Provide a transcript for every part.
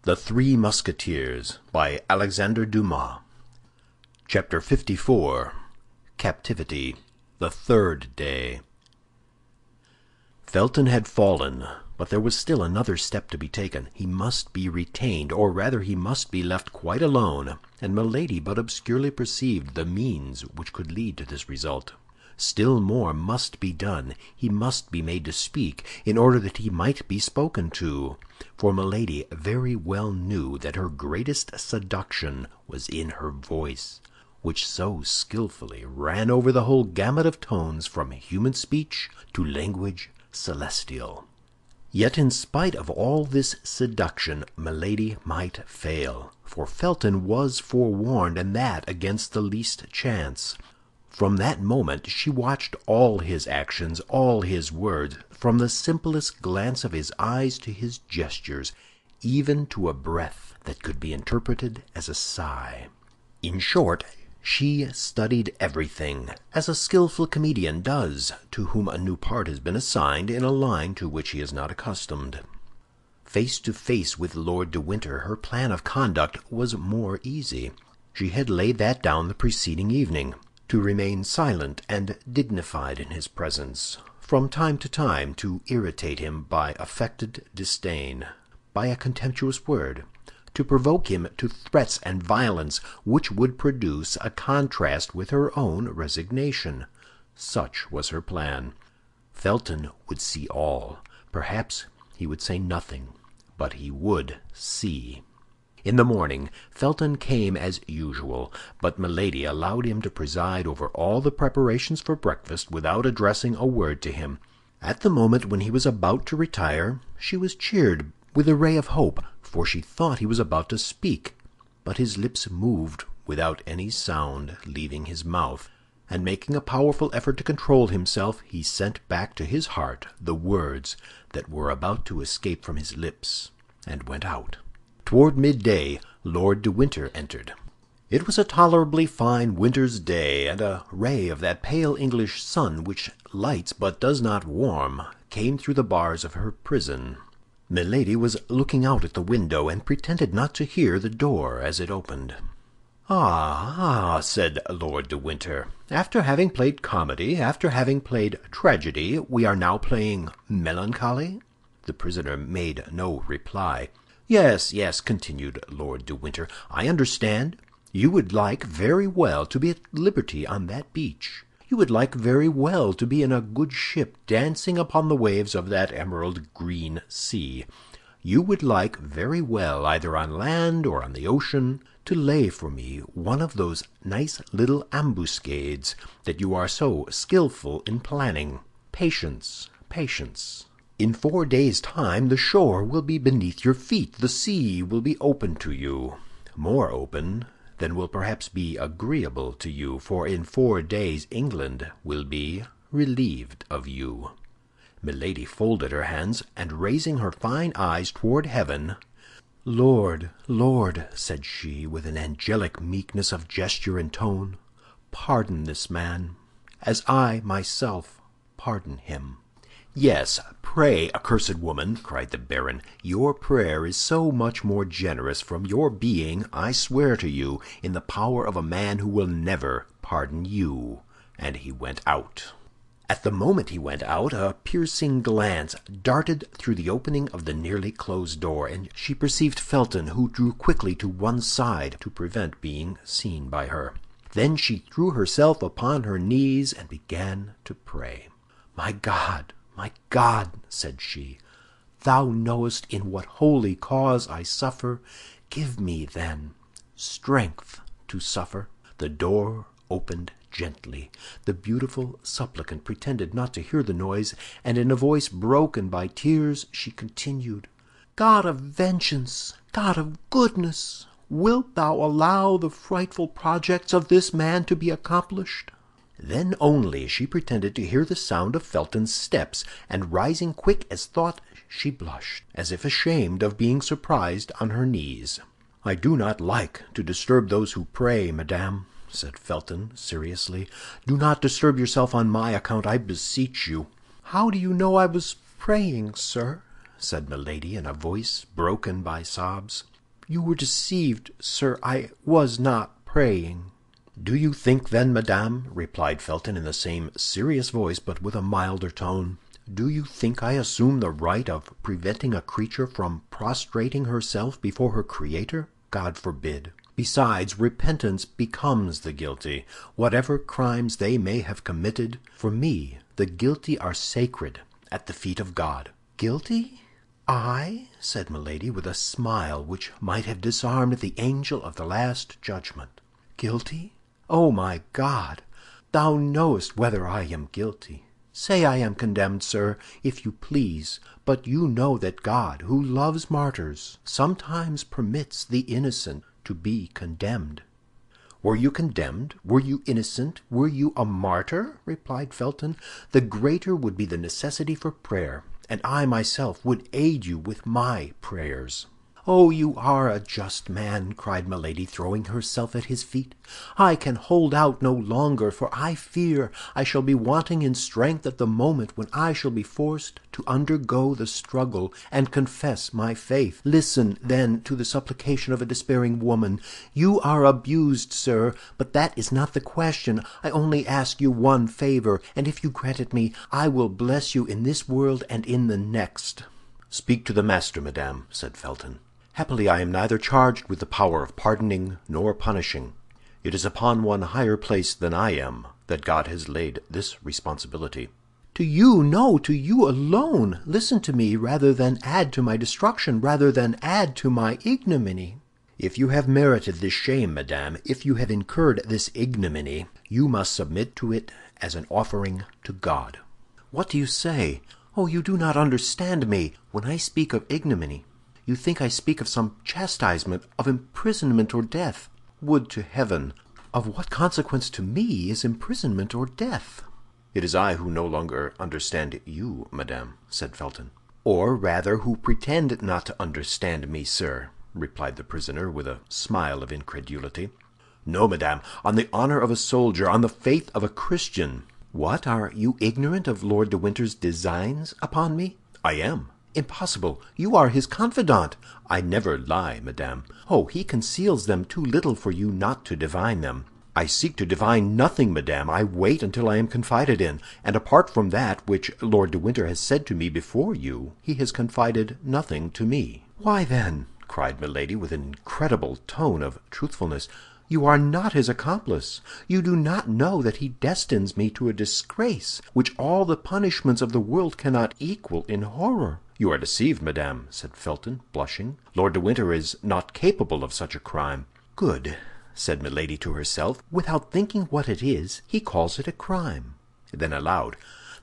The Three Musketeers by Alexandre Dumas. Chapter 54. Captivity. The Third Day. Felton had fallen, but there was still another step to be taken. He must be retained, or rather he must be left quite alone, and Milady but obscurely perceived the means which could lead to this result. Still more must be done. He must be made to speak, in order that he might be spoken to. For Milady very well knew that her greatest seduction was in her voice, which so skillfully ran over the whole gamut of tones from human speech to language celestial. Yet in spite of all this seduction, Milady might fail, for Felton was forewarned, and that against the least chance. From that moment she watched all his actions, all his words, from the simplest glance of his eyes to his gestures, even to a breath that could be interpreted as a sigh. In short, she studied everything, as a skillful comedian does, to whom a new part has been assigned in a line to which he is not accustomed. Face to face with Lord de Winter, her plan of conduct was more easy. She had laid that down the preceding evening, to remain silent and dignified in his presence, from time to time to irritate him by affected disdain, by a contemptuous word, to provoke him to threats and violence which would produce a contrast with her own resignation. Such was her plan. Felton would see all. Perhaps he would say nothing, but he would see. In the morning, Felton came as usual, but Milady allowed him to preside over all the preparations for breakfast without addressing a word to him. At the moment when he was about to retire, she was cheered with a ray of hope, for she thought he was about to speak. But his lips moved without any sound leaving his mouth, and making a powerful effort to control himself, he sent back to his heart the words that were about to escape from his lips, and went out. Toward midday, Lord de Winter entered. It was a tolerably fine winter's day, and a ray of that pale English sun which lights but does not warm came through the bars of her prison. Milady was looking out at the window, and pretended not to hear the door as it opened. "Ah, said Lord de Winter, after having played comedy, after having played tragedy, we are now playing melancholy?" The prisoner made no reply. Yes, continued Lord de Winter, I understand. You would like very well to be at liberty on that beach. You would like very well to be in a good ship dancing upon the waves of that emerald green sea. You would like very well, either on land or on the ocean, to lay for me one of those nice little ambuscades that you are so skillful in planning. Patience, patience. In 4 days' time the shore will be beneath your feet, the sea will be open to you, more open than will perhaps be agreeable to you, for in 4 days England will be relieved of you. Milady folded her hands, and raising her fine eyes toward heaven, "Lord, Lord," said she, with an angelic meekness of gesture and tone, "pardon this man, as I myself pardon him." "Yes, pray, accursed woman," cried the baron. "Your prayer is so much more generous from your being, I swear to you, in the power of a man who will never pardon you." And he went out. At the moment he went out, a piercing glance darted through the opening of the nearly closed door, and she perceived Felton, who drew quickly to one side to prevent being seen by her. Then she threw herself upon her knees and began to pray. My God," said she, "thou knowest in what holy cause I suffer. Give me, then, strength to suffer." The door opened gently. The beautiful supplicant pretended not to hear the noise, and in a voice broken by tears she continued, "God of vengeance, God of goodness, wilt thou allow the frightful projects of this man to be accomplished?" Then only she pretended to hear the sound of Felton's steps, and rising quick as thought, she blushed, as if ashamed of being surprised on her knees. "I do not like to disturb those who pray, madame," said Felton, seriously. "Do not disturb yourself on my account, I beseech you." "How do you know I was praying, sir?" said Milady, in a voice broken by sobs. "You were deceived, sir. I was not praying." "Do you think, then, madame," replied Felton in the same serious voice, but with a milder tone, "do you think I assume the right of preventing a creature from prostrating herself before her Creator? God forbid! Besides, repentance becomes the guilty, whatever crimes they may have committed. For me, the guilty are sacred at the feet of God." "Guilty? I?" said Milady, with a smile which might have disarmed the angel of the last judgment. "Guilty? Oh, my God! Thou knowest whether I am guilty. Say I am condemned, sir, if you please, but you know that God, who loves martyrs, sometimes permits the innocent to be condemned." "Were you condemned? Were you innocent? Were you a martyr?" replied Felton. "The greater would be the necessity for prayer, and I myself would aid you with my prayers." "Oh, you are a just man!" cried Milady, throwing herself at his feet. "I can hold out no longer, for I fear I shall be wanting in strength at the moment when I shall be forced to undergo the struggle and confess my faith. Listen, then, to the supplication of a despairing woman. You are abused, sir, but that is not the question. I only ask you one favor, and if you grant it me, I will bless you in this world and in the next." "Speak to the master, madame," said Felton. "Happily I am neither charged with the power of pardoning nor punishing. It is upon one higher placed than I am that God has laid this responsibility." "To you, no, to you alone. Listen to me, rather than add to my destruction, rather than add to my ignominy." "If you have merited this shame, madame, if you have incurred this ignominy, you must submit to it as an offering to God." "What do you say? Oh, you do not understand me. When I speak of ignominy, you think I speak of some chastisement, of imprisonment or death. Would to heaven! Of what consequence to me is imprisonment or death?" "It is I who no longer understand you, madame," said Felton. "Or rather, who pretend not to understand me, sir," replied the prisoner, with a smile of incredulity. "No, madame, on the honor of a soldier, on the faith of a Christian." "What, are you ignorant of Lord de Winter's designs upon me?" "I am." "Impossible! You are his confidant." "I never lie, madame." "Oh, he conceals them too little for you not to divine them." "I seek to divine nothing, madame. I wait until I am confided in, and apart from that which Lord de Winter has said to me before you, he has confided nothing to me." "Why, then," cried Milady, with an incredible tone of truthfulness, "you are not his accomplice. You do not know that he destines me to a disgrace which all the punishments of the world cannot equal in horror." "You are deceived, madame," said Felton, blushing. "Lord de Winter is not capable of such a crime." "Good," said Milady to herself. "Without thinking what it is, he calls it a crime." Then aloud,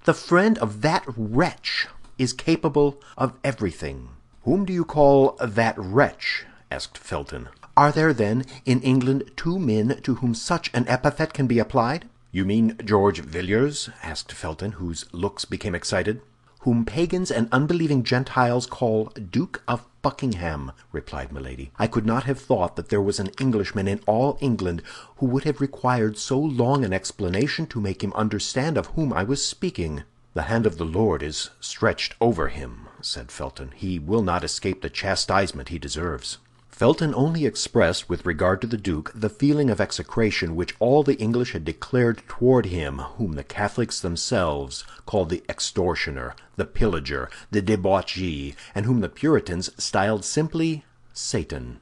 "The friend of that wretch is capable of everything." "Whom do you call that wretch?" asked Felton. "Are there, then, in England 2 men to whom such an epithet can be applied?" "You mean George Villiers?" asked Felton, whose looks became excited. "Whom pagans and unbelieving Gentiles call Duke of Buckingham," replied Milady. "I could not have thought that there was an Englishman in all England who would have required so long an explanation to make him understand of whom I was speaking." "The hand of the Lord is stretched over him," said Felton. "He will not escape the chastisement he deserves." Felton only expressed, with regard to the duke, the feeling of execration which all the English had declared toward him, whom the Catholics themselves called the extortioner, the pillager, the debauchee, and whom the Puritans styled simply Satan.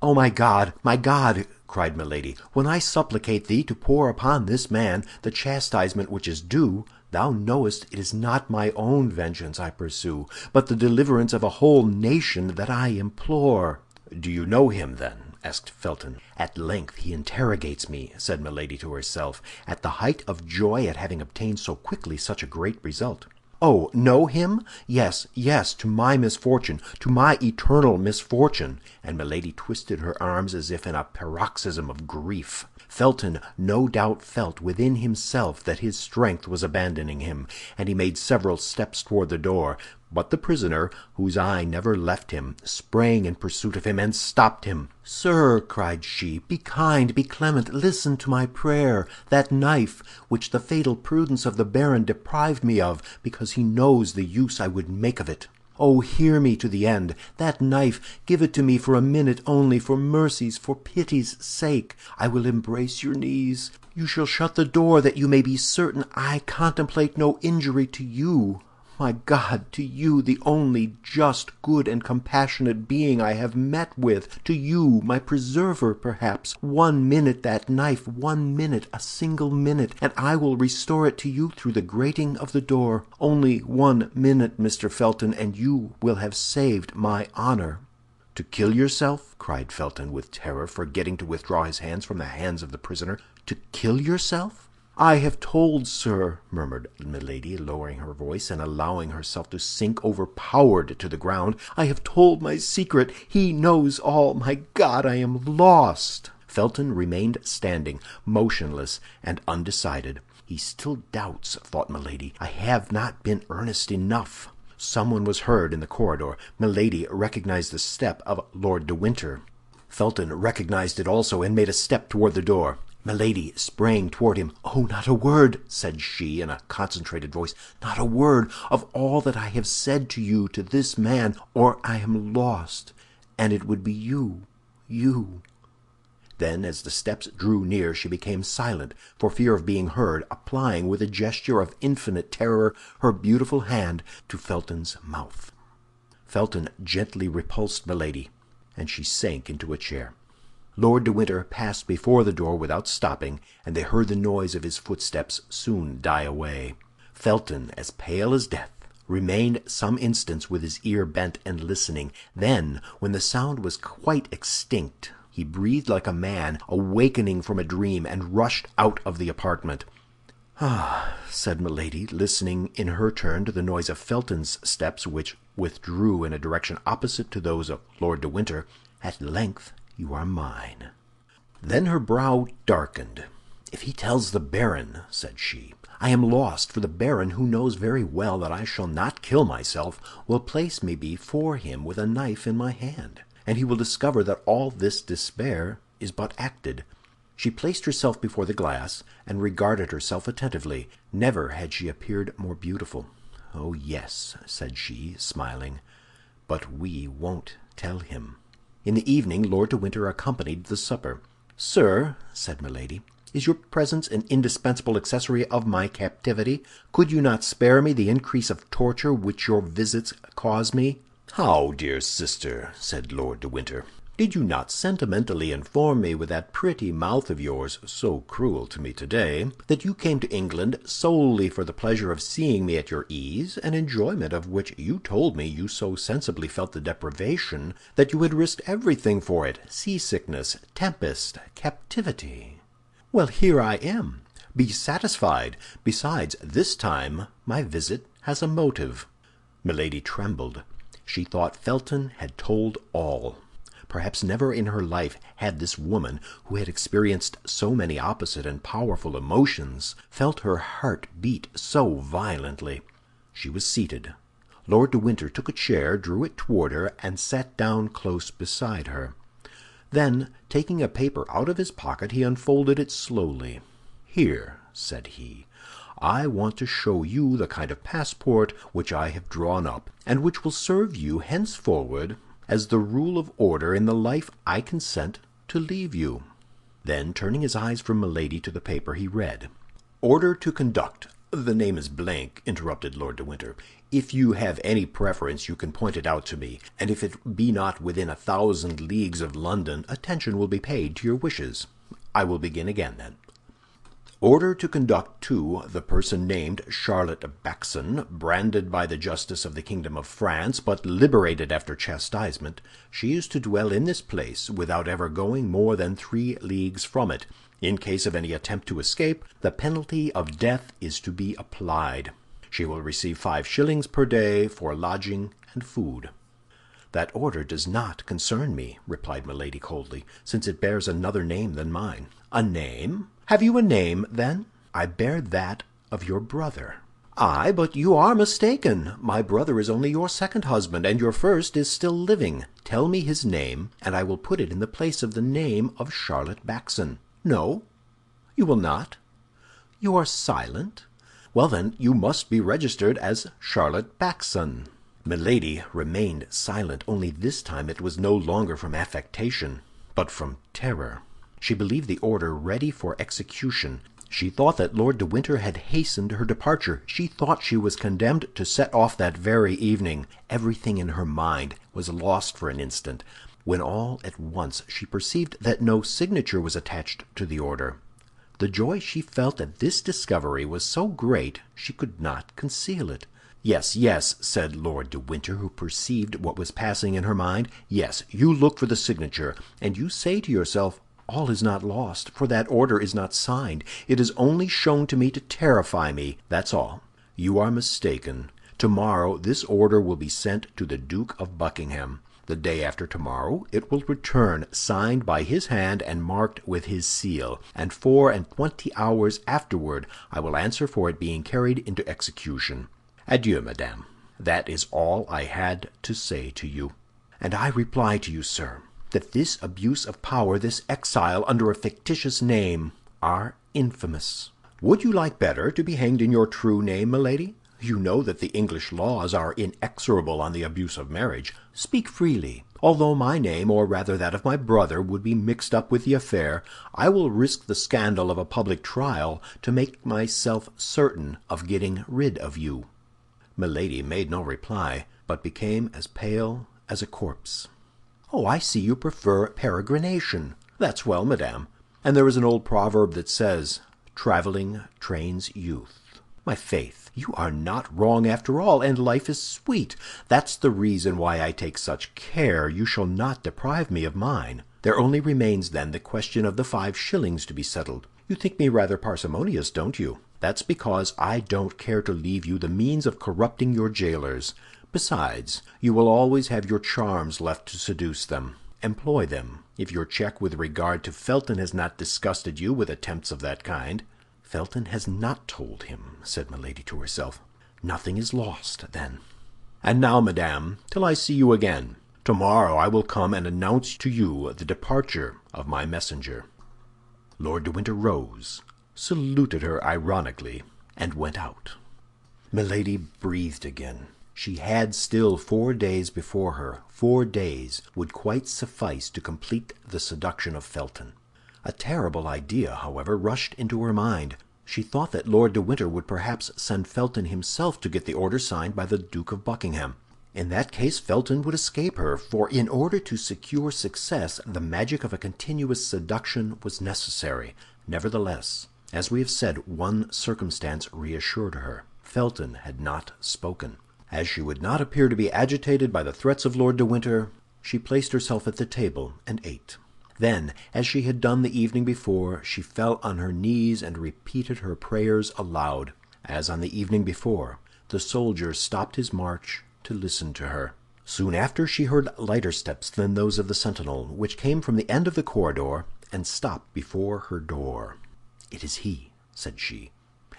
"Oh, my God, my God!" cried Milady, "when I supplicate thee to pour upon this man the chastisement which is due, thou knowest it is not my own vengeance I pursue, but the deliverance of a whole nation that I implore." "Do you know him, then?" asked Felton. "At length he interrogates me," said Milady to herself, at the height of joy at having obtained so quickly such a great result. "Oh, know him? Yes, yes, to my misfortune, to my eternal misfortune." And Milady twisted her arms as if in a paroxysm of grief. Felton no doubt felt within himself that his strength was abandoning him, and he made several steps toward the door. But the prisoner, whose eye never left him, sprang in pursuit of him and stopped him. "Sir," cried she, "be kind, be clement, listen to my prayer. That knife, which the fatal prudence of the baron deprived me of, because he knows the use I would make of it." Oh, hear me to the end. That knife, give it to me for a minute only, for mercy's, for pity's sake. I will embrace your knees. You shall shut the door, that you may be certain I contemplate no injury to you. My God, to you, the only just, good, and compassionate being I have met with, to you, my preserver, perhaps. 1 minute that knife, 1 minute, a single minute, and I will restore it to you through the grating of the door. Only 1 minute, Mr. Felton, and you will have saved my honor." "To kill yourself?" cried Felton with terror, forgetting to withdraw his hands from the hands of the prisoner. "To kill yourself?" "I have told, sir," murmured Milady, lowering her voice and allowing herself to sink overpowered to the ground, "I have told my secret. He knows all. My God, I am lost!" Felton remained standing, motionless and undecided. "He still doubts," thought Milady. "I have not been earnest enough." Someone was heard in the corridor. Milady recognized the step of Lord de Winter. Felton recognized it also, and made a step toward the door. Milady sprang toward him. "Oh, not a word," said she, in a concentrated voice, "not a word of all that I have said to you, to this man, or I am lost, and it would be you." Then, as the steps drew near, she became silent, for fear of being heard, applying with a gesture of infinite terror her beautiful hand to Felton's mouth. Felton gently repulsed Milady, and she sank into a chair. Lord de Winter passed before the door without stopping, and they heard the noise of his footsteps soon die away. Felton, as pale as death, remained some instants with his ear bent and listening. Then, when the sound was quite extinct, he breathed like a man awakening from a dream, and rushed out of the apartment. "Ah," said Milady, listening in her turn to the noise of Felton's steps, which withdrew in a direction opposite to those of Lord de Winter, "at length you are mine." Then her brow darkened. "If he tells the Baron," said she, "I am lost, for the Baron, who knows very well that I shall not kill myself, will place me before him with a knife in my hand, and he will discover that all this despair is but acted." She placed herself before the glass, and regarded herself attentively. Never had she appeared more beautiful. "Oh, yes," said she, smiling, "but we won't tell him." In the evening Lord de Winter accompanied the supper. "Sir," said Milady, "is your presence an indispensable accessory of my captivity? Could you not spare me the increase of torture which your visits cause me?" "How, dear sister?" said Lord de Winter. "Did you not sentimentally inform me with that pretty mouth of yours, so cruel to me today, that you came to England solely for the pleasure of seeing me at your ease, an enjoyment of which you told me you so sensibly felt the deprivation that you had risked everything for it, seasickness, tempest, captivity? Well, here I am. Be satisfied. Besides, this time my visit has a motive." Milady trembled. She thought Felton had told all. Perhaps never in her life had this woman, who had experienced so many opposite and powerful emotions, felt her heart beat so violently. She was seated. Lord de Winter took a chair, drew it toward her, and sat down close beside her. Then, taking a paper out of his pocket, he unfolded it slowly. "Here," said he, "I want to show you the kind of passport which I have drawn up, and which will serve you henceforward as the rule of order in the life I consent to leave you." Then, turning his eyes from Milady to the paper, he read, "Order to conduct—" "The name is blank," interrupted Lord de Winter. "If you have any preference, you can point it out to me, and if it be not within 1,000 leagues of London, attention will be paid to your wishes. I will begin again, then. Order to conduct to the person named Charlotte Backson, branded by the justice of the kingdom of France, but liberated after chastisement. She is to dwell in this place without ever going more than 3 leagues from it. In case of any attempt to escape, the penalty of death is to be applied. She will receive 5 shillings per day for lodging and food." "That order does not concern me," replied Milady coldly, "since it bears another name than mine." "A name? Have you a name, then?" "I bear that of your brother." "Aye, but you are mistaken. My brother is only your second husband, and your first is still living. Tell me his name, and I will put it in the place of the name of Charlotte Backson." "No, you will not. You are silent. Well, then, you must be registered as Charlotte Backson." Milady remained silent, only this time it was no longer from affectation, but from terror. She believed the order ready for execution. She thought that Lord de Winter had hastened her departure. She thought she was condemned to set off that very evening. Everything in her mind was lost for an instant, when all at once she perceived that no signature was attached to the order. The joy she felt at this discovery was so great she could not conceal it. "Yes, yes," said Lord de Winter, who perceived what was passing in her mind. "Yes, you look for the signature, and you say to yourself, 'All is not lost, for that order is not signed. It is only shown to me to terrify me.' That's all. You are mistaken. Tomorrow this order will be sent to the Duke of Buckingham. The day after tomorrow it will return, signed by his hand and marked with his seal, and 24 hours afterward I will answer for it being carried into execution. Adieu, madame. That is all I had to say to you." "And I reply to you, sir, that this abuse of power, this exile under a fictitious name, are infamous." "Would you like better to be hanged in your true name, Milady? You know that the English laws are inexorable on the abuse of marriage. Speak freely. Although my name, or rather that of my brother, would be mixed up with the affair, I will risk the scandal of a public trial to make myself certain of getting rid of you." Milady made no reply, but became as pale as a corpse. "Oh, I see you prefer peregrination. That's well, madame. And there is an old proverb that says, 'Traveling trains youth.' My faith, you are not wrong after all, and life is sweet. That's the reason why I take such care you shall not deprive me of mine. There only remains, then, the question of the 5 shillings to be settled. You think me rather parsimonious, don't you? That's because I don't care to leave you the means of corrupting your jailers. Besides, you will always have your charms left to seduce them. Employ them, if your check with regard to Felton has not disgusted you with attempts of that kind." "Felton has not told him," said Milady to herself. "Nothing is lost, then." "And now, madame, till I see you again. Tomorrow I will come and announce to you the departure of my messenger." Lord de Winter rose, saluted her ironically, and went out. Milady breathed again. She had still 4 days before her. 4 days would quite suffice to complete the seduction of Felton. A terrible idea, however, rushed into her mind. She thought that Lord de Winter would perhaps send Felton himself to get the order signed by the Duke of Buckingham. In that case Felton would escape her, for in order to secure success the magic of a continuous seduction was necessary. Nevertheless, as we have said, one circumstance reassured her. Felton had not spoken. As she would not appear to be agitated by the threats of Lord de Winter, she placed herself at the table and ate. Then, as she had done the evening before, she fell on her knees and repeated her prayers aloud. As on the evening before, the soldier stopped his march to listen to her. Soon after she heard lighter steps than those of the sentinel, which came from the end of the corridor and stopped before her door. "It is he," said she,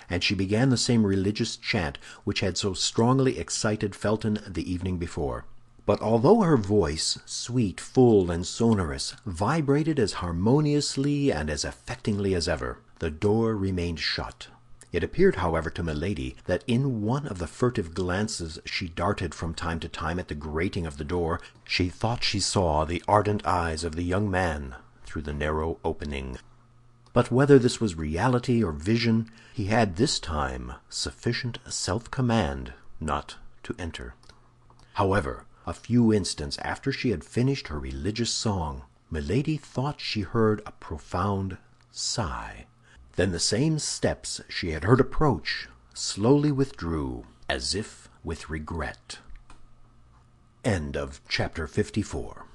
and she began the same religious chant which had so strongly excited Felton the evening before. But although her voice, sweet, full, and sonorous, vibrated as harmoniously and as affectingly as ever, the door remained shut. It appeared, however, to Milady that in one of the furtive glances she darted from time to time at the grating of the door, she thought she saw the ardent eyes of the young man through the narrow opening. But whether this was reality or vision, he had this time sufficient self-command not to enter. However, a few instants after she had finished her religious song, Milady thought she heard a profound sigh. Then the same steps she had heard approach slowly withdrew, as if with regret. End of chapter 54.